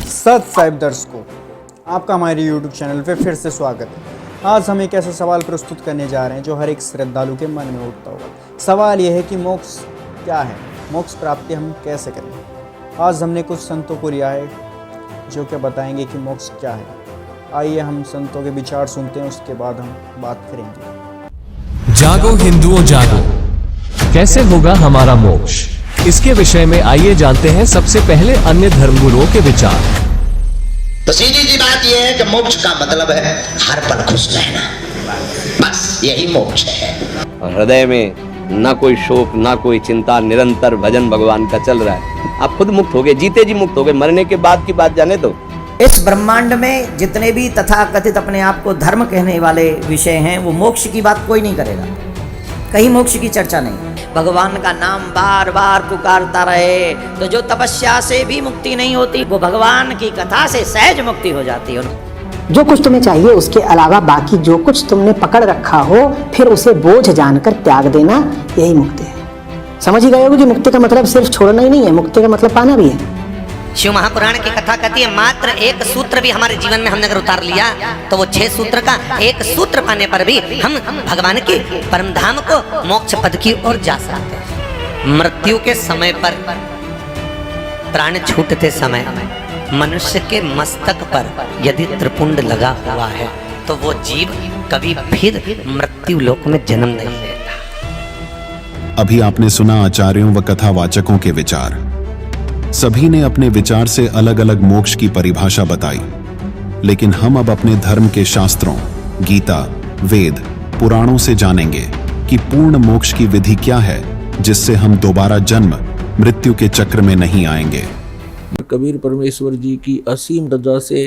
सत साहिब दर्शकों, आपका हमारे YouTube चैनल पे फिर से स्वागत है। आज हम एक ऐसा सवाल प्रस्तुत करने जा रहे हैं जो हर एक श्रद्धालु के मन में उठता होगा। सवाल यह है कि मोक्ष क्या है, मोक्ष प्राप्ति हम कैसे करें। आज हमने कुछ संतों को लिया है जो कि बताएंगे कि मोक्ष क्या है। आइए हम संतों के विचार सुनते हैं, उसके बाद हम बात करेंगे। जागो हिंदुओं जागो, कैसे होगा हमारा मोक्ष, इसके विषय में आइए जानते हैं सबसे पहले अन्य धर्मगुरुओं के विचार। तो सीधी सी बात यह है कि मोक्ष का मतलब है हर पल खुश रहना, बस यही मोक्ष है। हृदय में ना कोई शोक ना कोई चिंता, निरंतर भजन भगवान का चल रहा है। आप खुद मुक्त हो गए, जीते जी मुक्त हो गए। मरने के बाद की बात जाने दो। इस ब्रह्मांड में जितने भी तथाकथित अपने आप को धर्म कहने वाले विषय हैं, वो मोक्ष की बात कोई नहीं करेगा। कहीं मोक्ष की चर्चा नहीं। भगवान का नाम बार बार पुकारता रहे तो जो तपस्या से भी मुक्ति नहीं होती, वो भगवान की कथा से सहज मुक्ति हो जाती है। जो कुछ तुम्हें चाहिए उसके अलावा बाकी जो कुछ तुमने पकड़ रखा हो, फिर उसे बोझ जानकर त्याग देना, यही मुक्ति है। समझ ही गए हो कि मुक्ति का मतलब सिर्फ छोड़ना ही नहीं है, मुक्ति का मतलब पाना भी है। शिव महापुराण की कथा कहती है, मात्र एक सूत्र भी हमारे जीवन में हमने अगर उतार लिया तो वो 6 सूत्र का एक सूत्र पाने पर भी हम भगवान के परम धाम को, मोक्ष पद की ओर जा सकते हैं। मृत्यु के समय पर, प्राण छूटते समय मनुष्य के मस्तक पर यदि त्रिपुंड लगा हुआ है तो वो जीव कभी फिर मृत्यु लोक में जन्म नहीं लेता। अभी आपने सुना आचार्यों व कथावाचकों के विचार। सभी ने अपने विचार से अलग अलग मोक्ष की परिभाषा बताई, लेकिन हम अब अपने धर्म के शास्त्रों, गीता, वेद, पुराणों से जानेंगे कि पूर्ण मोक्ष की विधि क्या है, जिससे हम दोबारा जन्म मृत्यु के चक्र में नहीं आएंगे। कबीर परमेश्वर जी की असीम रजा से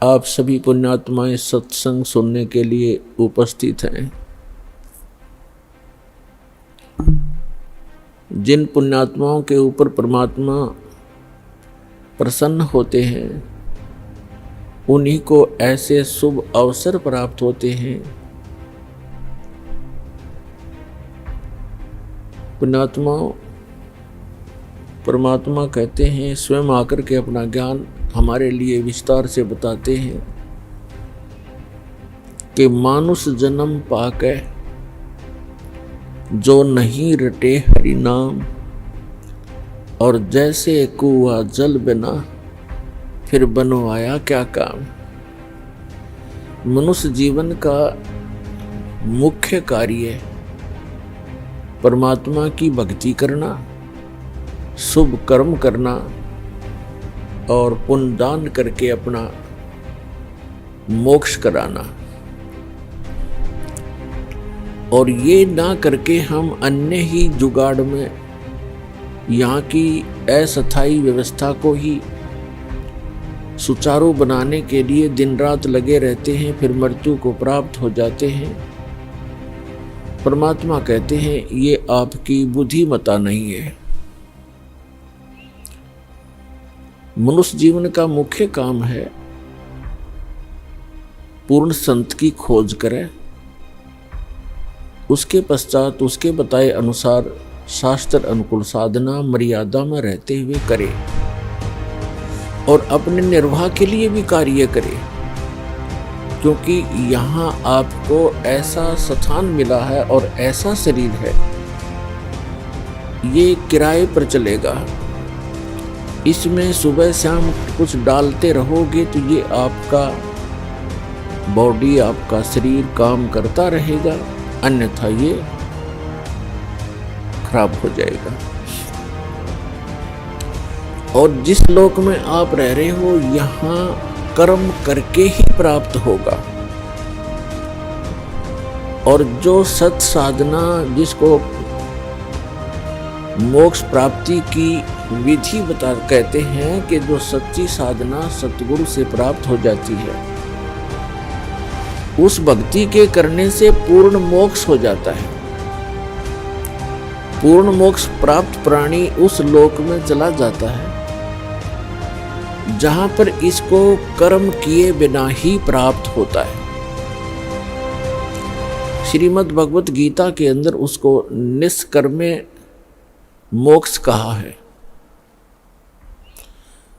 आप सभी पुण्यात्माएं सत्संग सुनने के लिए उपस्थित हैं। जिन पुण्यात्माओं के ऊपर परमात्मा प्रसन्न होते हैं, उन्हीं को ऐसे शुभ अवसर प्राप्त होते हैं। पुण्यात्माओं, परमात्मा कहते हैं, स्वयं आकर के अपना ज्ञान हमारे लिए विस्तार से बताते हैं कि मानुष जन्म पाके जो नहीं रटे हरि नाम, और जैसे कुआ जल बिना फिर बनवाया क्या काम। मनुष्य जीवन का मुख्य कार्य परमात्मा की भक्ति करना, शुभ कर्म करना और पुण्य दान करके अपना मोक्ष कराना। और ये ना करके हम अन्य ही जुगाड़ में यहाँ की अस्थायी व्यवस्था को ही सुचारू बनाने के लिए दिन रात लगे रहते हैं, फिर मृत्यु को प्राप्त हो जाते हैं। परमात्मा कहते हैं, ये आपकी बुद्धिमता नहीं है। मनुष्य जीवन का मुख्य काम है पूर्ण संत की खोज करें, उसके पश्चात उसके बताए अनुसार शास्त्र अनुकूल साधना मर्यादा में रहते हुए करे और अपने निर्वाह के लिए भी कार्य करे, क्योंकि यहाँ आपको ऐसा स्थान मिला है और ऐसा शरीर है, ये किराए पर चलेगा। इसमें सुबह शाम कुछ डालते रहोगे तो ये आपका बॉडी, आपका शरीर काम करता रहेगा, अन्यथा ये खराब हो जाएगा। और जिस लोक में आप रह रहे हो, यहाँ कर्म करके ही प्राप्त होगा। और जो सत साधना, जिसको मोक्ष प्राप्ति की विधि कहते हैं, कि जो सच्ची साधना सतगुरु से प्राप्त हो जाती है, उस भक्ति के करने से पूर्ण मोक्ष हो जाता है। पूर्ण मोक्ष प्राप्त प्राणी उस लोक में चला जाता है जहां पर इसको कर्म किए बिना ही प्राप्त होता है। श्रीमद् भगवत गीता के अंदर उसको निष्कर्मे मोक्ष कहा है।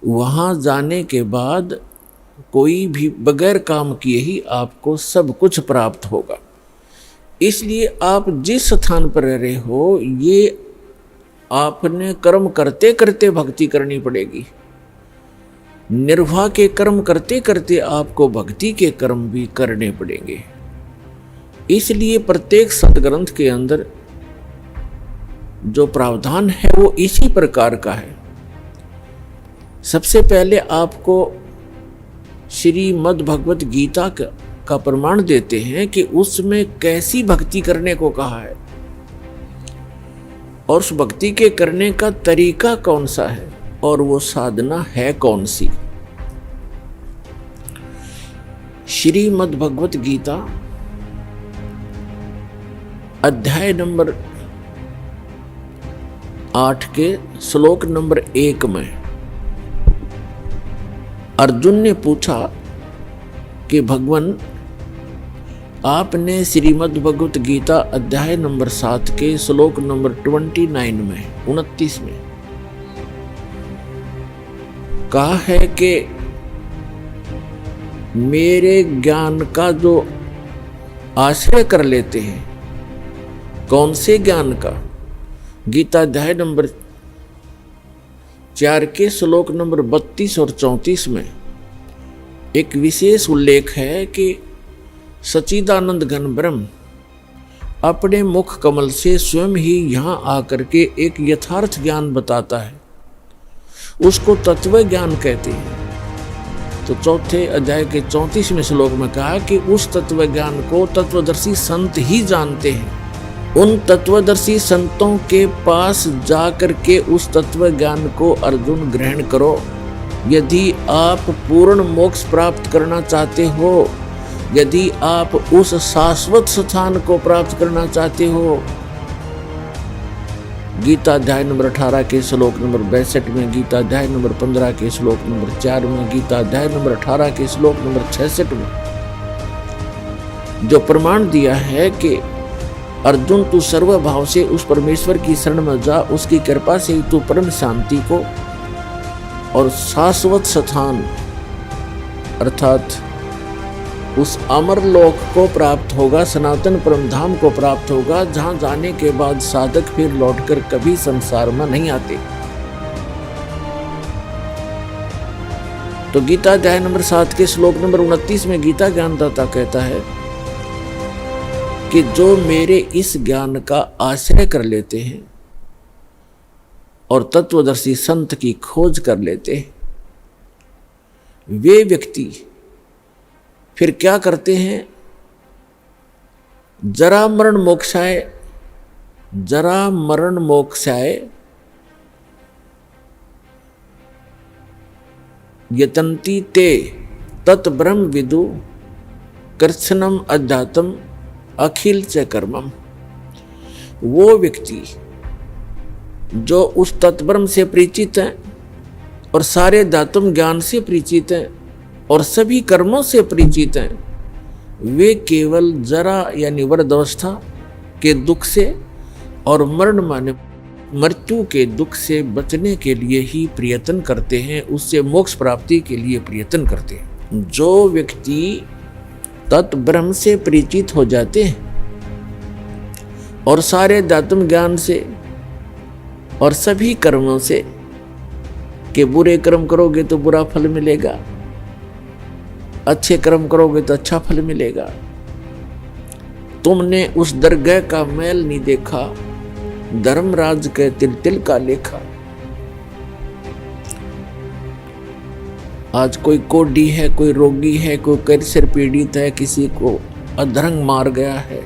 वहाँ जाने के बाद कोई भी बगैर काम किए ही आपको सब कुछ प्राप्त होगा। इसलिए आप जिस स्थान पर रह रहे हो, ये आपने कर्म करते करते भक्ति करनी पड़ेगी। निर्वाह के कर्म करते करते आपको भक्ति के कर्म भी करने पड़ेंगे। इसलिए प्रत्येक सदग्रंथ के अंदर जो प्रावधान है वो इसी प्रकार का है। सबसे पहले आपको श्रीमद् भगवत गीता का प्रमाण देते हैं कि उसमें कैसी भक्ति करने को कहा है और उस भक्ति के करने का तरीका कौन सा है और वो साधना है कौन सी। श्रीमद् भगवत गीता अध्याय नंबर 8 के श्लोक नंबर 1 में अर्जुन ने पूछा कि भगवान, आपने श्रीमद् भगवत गीता अध्याय नंबर 7 के श्लोक नंबर 29 में कहा है कि मेरे ज्ञान का जो आश्रय कर लेते हैं, कौन से ज्ञान का? गीता अध्याय नंबर 4 के श्लोक नंबर 32 और 34 में एक विशेष उल्लेख है कि सच्चिदानंद घन ब्रह्म अपने मुख कमल से स्वयं ही यहाँ आकर के एक यथार्थ ज्ञान बताता है, उसको तत्व ज्ञान कहते हैं। तो चौथे अध्याय के 34वें श्लोक में कहा कि उस तत्व ज्ञान को तत्वदर्शी संत ही जानते हैं। उन तत्वदर्शी संतों के पास जाकर के उस तत्व ज्ञान को अर्जुन ग्रहण करो। यदि आप पूर्ण मोक्ष प्राप्त करना चाहते हो, यदि आप उस शाश्वत स्थान को प्राप्त करना चाहते हो, गीता अध्याय नंबर 18 के श्लोक नंबर 62 में, गीता अध्याय नंबर 15 के श्लोक नंबर 4 में, गीता अध्याय नंबर 18 के श्लोक नंबर 66 में जो प्रमाण दिया है कि अर्जुन, तू सर्वभाव से उस परमेश्वर की शरण में जा, उसकी कृपा से ही तू परम शांति को और शाश्वत स्थान अर्थात उस अमर लोक को प्राप्त होगा, सनातन परम धाम को प्राप्त होगा, जहां जाने के बाद साधक फिर लौटकर कभी संसार में नहीं आते। तो गीता अध्याय नंबर 7 के श्लोक नंबर 29 में गीता ज्ञानदाता कहता है कि जो मेरे इस ज्ञान का आश्रय कर लेते हैं और तत्वदर्शी संत की खोज कर लेते हैं, वे व्यक्ति फिर क्या करते हैं? जरा मरण मोक्षाय यतन्ति ते तत् ब्रह्म विदु कृत्स्नम अध्यात्म अखिल च कर्मम। वो व्यक्ति जो उस तत्ब्रह्म से परिचित हैं और सारे धात्म ज्ञान से परिचित हैं और सभी कर्मों से परिचित हैं, वे केवल जरा यानी वृद्धावस्था के दुख से और मरण माने मृत्यु के दुख से बचने के लिए ही प्रयत्न करते हैं, उससे मोक्ष प्राप्ति के लिए प्रयत्न करते हैं। जो व्यक्ति तत्ब्रह्म से परिचित हो जाते हैं और सारे धात्म ज्ञान से और सभी कर्मों से कि बुरे कर्म करोगे तो बुरा फल मिलेगा, अच्छे कर्म करोगे तो अच्छा फल मिलेगा, तुमने उस दरगाह का मैल नहीं देखा, धर्मराज के तिल तिल का लेखा। आज कोई कोढ़ी है, कोई रोगी है, कोई कैंसर पीड़ित है, किसी को अधरंग मार गया है,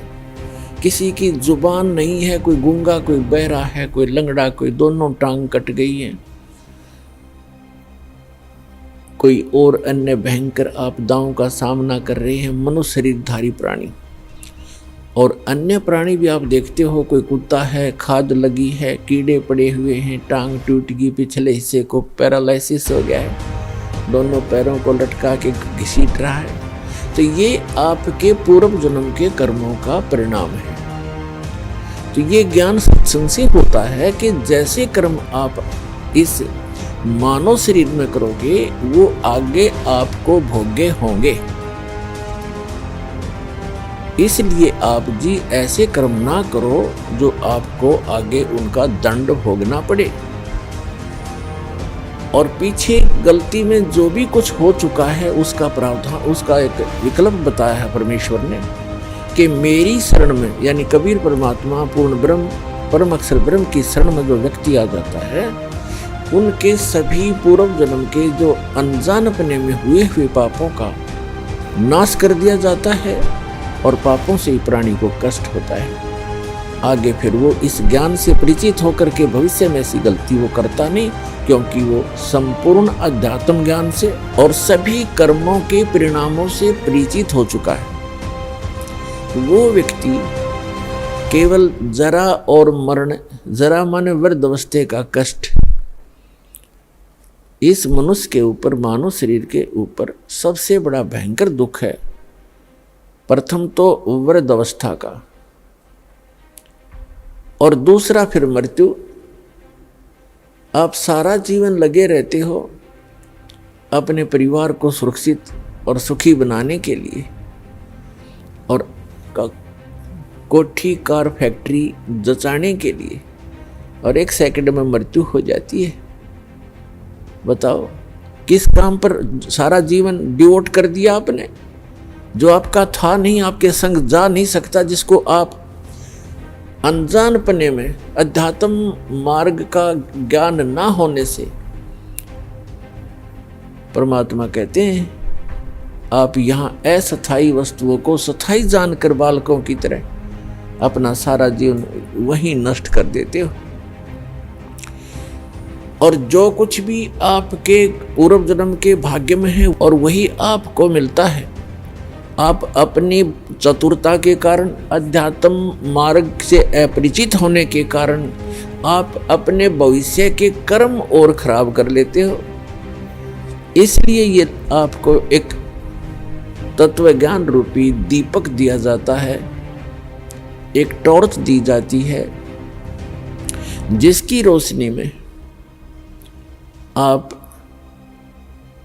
किसी की जुबान नहीं है, कोई गूंगा, कोई बहरा है, कोई लंगड़ा, कोई दोनों टांग कट गई है, कोई और अन्य भयंकर आपदाओं का सामना कर रहे हैं मनुष्य शरीरधारी प्राणी। और अन्य प्राणी भी आप देखते हो, कोई कुत्ता है, खाद लगी है, कीड़े पड़े हुए हैं, टांग टूट गई, पिछले हिस्से को पैरालिसिस हो गया है, दोनों पैरों को लटका के घसीट रहा है। तो ये आपके पूर्व जन्म के कर्मों का परिणाम है। तो ये ज्ञान सत्संग से होता है कि जैसे कर्म आप इस मानव शरीर में करोगे वो आगे आपको भोग्य होंगे। इसलिए आप जी ऐसे कर्म ना करो जो आपको आगे उनका दंड भोगना पड़े। और पीछे गलती में जो भी कुछ हो चुका है उसका प्रावधान, उसका एक विकल्प बताया है परमेश्वर ने कि मेरी शरण में, यानी कबीर परमात्मा पूर्ण ब्रह्म परम अक्षर ब्रह्म की शरण में जो व्यक्ति आ जाता है उनके सभी पूर्व जन्म के जो अनजानपने में हुए पापों का नाश कर दिया जाता है और पापों से ही प्राणी को कष्ट होता है। आगे फिर वो इस ज्ञान से परिचित होकर के भविष्य में ऐसी गलती वो करता नहीं, क्योंकि वो संपूर्ण अध्यात्म ज्ञान से और सभी कर्मों के परिणामों से परिचित हो चुका है। वो व्यक्ति केवल जरा और मरण, जरा माने वृद्धावस्था का कष्ट, इस मनुष्य के ऊपर, मानव शरीर के ऊपर सबसे बड़ा भयंकर दुख है। प्रथम तो वृद्धावस्था का और दूसरा फिर मृत्यु। आप सारा जीवन लगे रहते हो अपने परिवार को सुरक्षित और सुखी बनाने के लिए, और कोठी कार फैक्ट्री जचाने के लिए, और एक सेकंड में मृत्यु हो जाती है। बताओ किस काम पर सारा जीवन डिवोट कर दिया आपने, जो आपका था नहीं, आपके संग जा नहीं सकता, जिसको आप अनजानपने में अध्यात्म मार्ग का ज्ञान ना होने से, परमात्मा कहते हैं आप यहाँ अस्थायी वस्तुओं को स्थायी जानकर बालकों की तरह अपना सारा जीवन वहीं नष्ट कर देते हो। और जो कुछ भी आपके पूर्व जन्म के भाग्य में है और वही आपको मिलता है। आप अपनी चतुरता के कारण, अध्यात्म मार्ग से अपरिचित होने के कारण आप अपने भविष्य के कर्म और खराब कर लेते हो। इसलिए ये आपको एक तत्व ज्ञान रूपी दीपक दिया जाता है, एक टॉर्च दी जाती है, जिसकी रोशनी में आप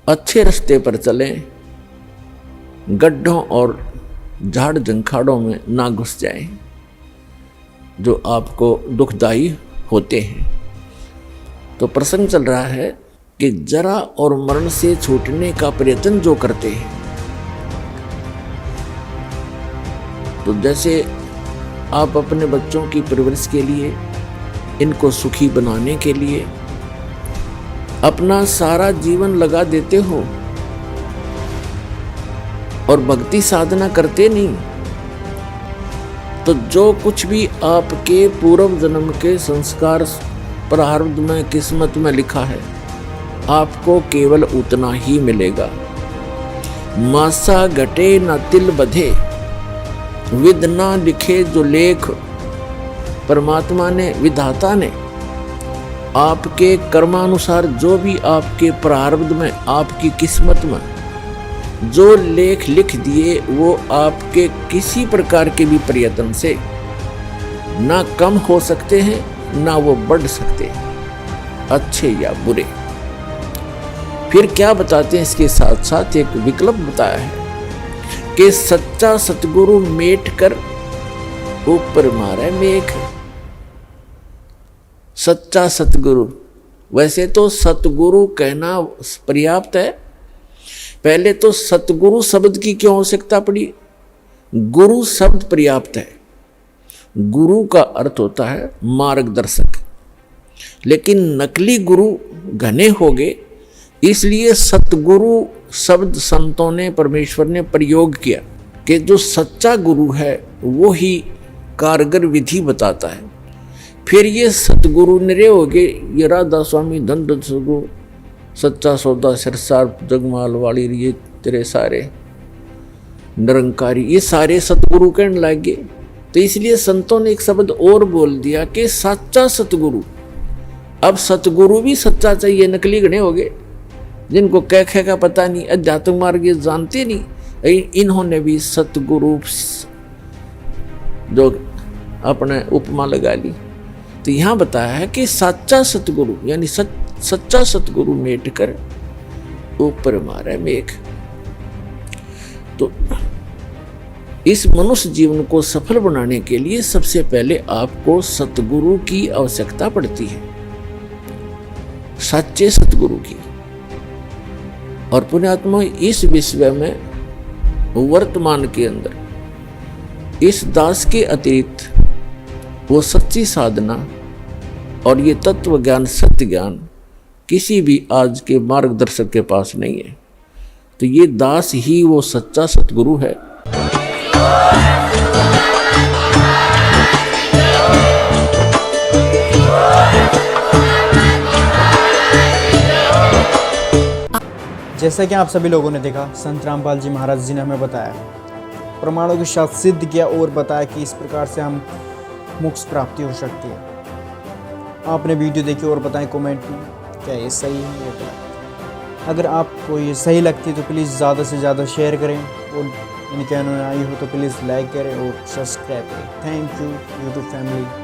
अच्छे रास्ते पर चलें, गड्ढों और झाड़ जंखाड़ों में ना घुस जाएं, जो आपको दुखदाई होते हैं। तो प्रसंग चल रहा है कि जरा और मरण से छूटने का प्रयत्न जो करते हैं, तो जैसे आप अपने बच्चों की परवरिश के लिए, इनको सुखी बनाने के लिए अपना सारा जीवन लगा देते हो और भक्ति साधना करते नहीं, तो जो कुछ भी आपके पूर्व जन्म के संस्कार प्रारब्ध में, किस्मत में लिखा है, आपको केवल उतना ही मिलेगा। मासा घटे न तिल बधे, विद ना लिखे जो लेख। परमात्मा ने, विधाता ने आपके कर्मानुसार जो भी आपके प्रारब्ध में, आपकी किस्मत में जो लेख लिख दिए, वो आपके किसी प्रकार के भी प्रयत्न से ना कम हो सकते हैं, ना वो बढ़ सकते हैं, अच्छे या बुरे। फिर क्या बताते हैं, इसके साथ साथ एक विकल्प बताया है कि सच्चा सतगुरु मेट कर ऊपर मारे मेघ। सच्चा सतगुरु, वैसे तो सतगुरु कहना पर्याप्त है, पहले तो सतगुरु शब्द की क्यों आवश्यकता पड़ी? गुरु शब्द पर्याप्त है। गुरु का अर्थ होता है मार्गदर्शक, लेकिन नकली गुरु घने हो गए, इसलिए सतगुरु शब्द संतों ने, परमेश्वर ने प्रयोग किया कि जो सच्चा गुरु है वो ही कारगर विधि बताता है। फिर ये सतगुरु निरे हो गए, ये राधा स्वामी, धन सतगुरु, सच्चा सौदा, सिरसार, जगमाल वाली, ये तेरे सारे निरंकारी, ये सारे सतगुरु कहने लगे। तो इसलिए संतों ने एक शब्द और बोल दिया कि सच्चा सतगुरु। अब सतगुरु भी सच्चा चाहिए, नकली गणे हो गए, जिनको कह का पता नहीं, अध्यात्म मार्ग ये जानते नहीं, इन्होंने भी सतगुरु जो अपने उपमा लगा ली। तो यहाँ बताया है कि सच्चा सतगुरु यानी सच्चा सतगुरु मेट कर ऊपर मारे मेघ। तो इस मनुष्य जीवन को सफल बनाने के लिए सबसे पहले आपको सतगुरु की आवश्यकता पड़ती है, सच्चे सतगुरु की। और पुण्यात्मा, इस विश्व में वर्तमान के अंदर इस दास के अतिरिक्त वो सच्ची साधना और ये तत्व ज्ञान, सत्य ज्ञान किसी भी आज के मार्गदर्शक के पास नहीं है। तो ये दास ही वो सच्चा सतगुरु है। जैसा कि आप सभी लोगों ने देखा, संत रामपाल जी महाराज जी ने हमें बताया, प्रमाणों के साथ सिद्ध किया और बताया कि इस प्रकार से हम मोक्ष प्राप्ति हो सकती है। आपने वीडियो देखी और बताएं कमेंट में क्या ये सही है या गलत। अगर आपको ये सही लगती है तो प्लीज़ ज़्यादा से ज़्यादा शेयर करें और इनके आई हो तो प्लीज़ लाइक करें और सब्सक्राइब करें। Thank you YouTube family.